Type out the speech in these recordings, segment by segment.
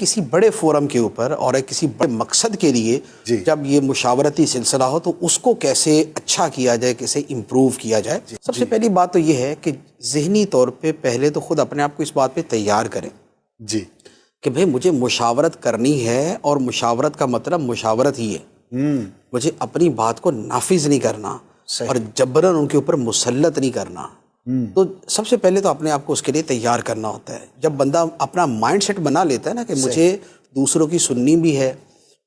کسی بڑے فورم کے اوپر اور ایک کسی بڑے مقصد کے لیے جب یہ مشاورتی سلسلہ ہو تو اس کو کیسے اچھا کیا جائے، کیسے امپروو کیا جائے. سب سے پہلی بات تو یہ ہے کہ ذہنی طور پہ پہلے تو خود اپنے آپ کو اس بات پہ تیار کریں کہ بھئی مجھے مشاورت کرنی ہے، اور مشاورت کا مطلب مشاورت ہی ہے. مجھے اپنی بات کو نافذ نہیں کرنا اور جبراً ان کے اوپر مسلط نہیں کرنا. تو سب سے پہلے تو اپنے آپ کو اس کے لیے تیار کرنا ہوتا ہے. جب بندہ اپنا مائنڈ سیٹ بنا لیتا ہے نا کہ مجھے دوسروں کی سننی بھی ہے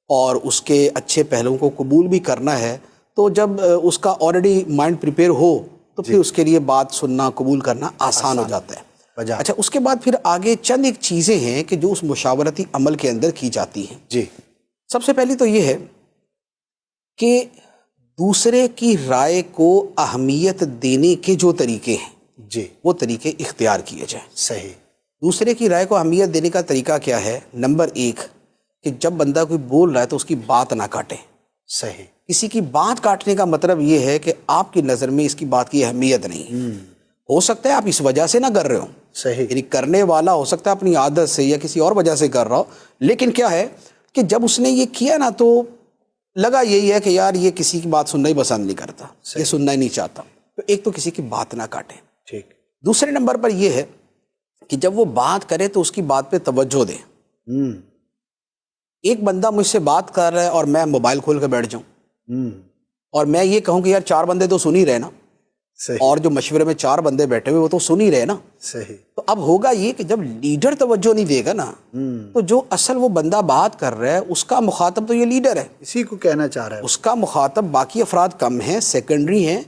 اور اس کے اچھے پہلوؤں کو قبول بھی کرنا ہے، تو جب اس کا آلریڈی مائنڈ پریپیئر ہو تو پھر اس کے لیے بات سننا قبول کرنا آسان ہو جاتا ہے. اچھا، اس کے بعد پھر آگے چند ایک چیزیں ہیں کہ جو اس مشاورتی عمل کے اندر کی جاتی ہیں. سب سے پہلی تو یہ ہے کہ دوسرے کی رائے کو اہمیت دینے کے جو طریقے ہیں وہ طریقے اختیار کیے جائیں. صحیح. دوسرے کی رائے کو اہمیت دینے کا طریقہ کیا ہے؟ نمبر 1 کہ جب بندہ کوئی بول رہا ہے تو اس کی بات نہ کاٹیں. صحیح. کسی کی بات کاٹنے کا مطلب یہ ہے کہ آپ کی نظر میں اس کی بات کی اہمیت نہیں. ہو سکتا ہے آپ اس وجہ سے نہ کر رہے ہو، صحیح، یعنی کرنے والا ہو سکتا ہے اپنی عادت سے یا کسی اور وجہ سے کر رہا ہو، لیکن کیا ہے کہ جب اس نے یہ کیا نا تو لگا یہی ہے کہ یار یہ کسی کی بات سننا ہی پسند نہیں کرتا، یہ سننا ہی نہیں چاہتا. تو ایک تو کسی کی بات نہ کاٹیں. ٹھیک. دوسرے نمبر پر یہ ہے کہ جب وہ بات کرے تو اس کی بات پہ توجہ دیں. ایک بندہ مجھ سے بات کر رہا ہے اور میں موبائل کھول کے بیٹھ جاؤں اور میں یہ کہوں کہ یار 4 بندے تو سن ہی رہے نا، اور جو مشورے میں 4 بندے بیٹھے ہوئے وہ تو سن ہی رہے نا. صحیح. تو اب ہوگا یہ کہ جب لیڈر توجہ نہیں دے گا نا تو جو اصل وہ بندہ بات کر رہا ہے اس کا مخاطب تو یہ لیڈر ہے، اسی کو کہنا چاہ رہا ہے. اس کا مخاطب باقی افراد کم ہیں، سیکنڈری ہیں.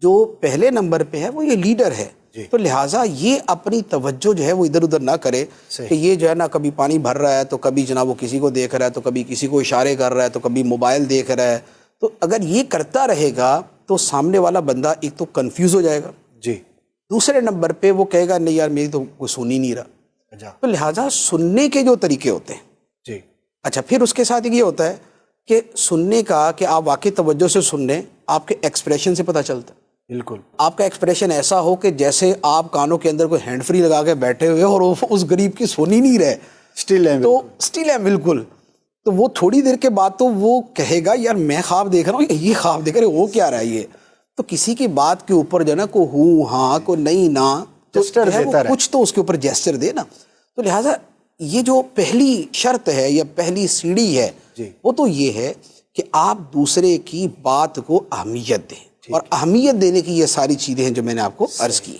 جو پہلے نمبر پہ ہے وہ یہ لیڈر ہے. تو لہٰذا یہ اپنی توجہ جو ہے وہ ادھر ادھر نہ کرے کہ یہ جو ہے نا کبھی پانی بھر رہا ہے تو کبھی جناب وہ کسی کو دیکھ رہا ہے، تو کبھی کسی کو اشارے کر رہا ہے، تو کبھی موبائل دیکھ رہا ہے. تو اگر یہ کرتا رہے گا تو سامنے والا بندہ ایک تو کنفیوز ہو جائے گا، دوسرے نمبر پہ وہ کہے گا نہیں یار میری تو کوئی سن ہی نہیں رہا. تو لہٰذا سننے کے جو طریقے ہوتے ہیں. اچھا، پھر اس کے ساتھ یہ ہوتا ہے کہ سننے کا کہ آپ واقعی توجہ سے سن لیں، آپ کے ایکسپریشن سے پتہ چلتا ہے. بالکل. آپ کا ایکسپریشن ایسا ہو کہ جیسے آپ کانوں کے اندر کوئی ہینڈ فری لگا کے بیٹھے ہوئے اور اس غریب کی سن ہی نہیں رہے، اسٹل ہے بالکل. تو وہ تھوڑی دیر کے بعد تو وہ کہے گا یار میں خواب دیکھ رہا ہوں، یہ خواب دیکھ رہے وہ کیا رہا ہے یہ. تو کسی کی بات کے اوپر جو ہے نا کو ہوں ہاں کو نہیں نہ تو کچھ تو اس کے اوپر جیسچر دے نا. تو لہٰذا یہ جو پہلی شرط ہے یا پہلی سیڑھی ہے وہ تو یہ ہے کہ آپ دوسرے کی بات کو اہمیت دیں، اور اہمیت دینے کی یہ ساری چیزیں ہیں جو میں نے آپ کو عرض کی.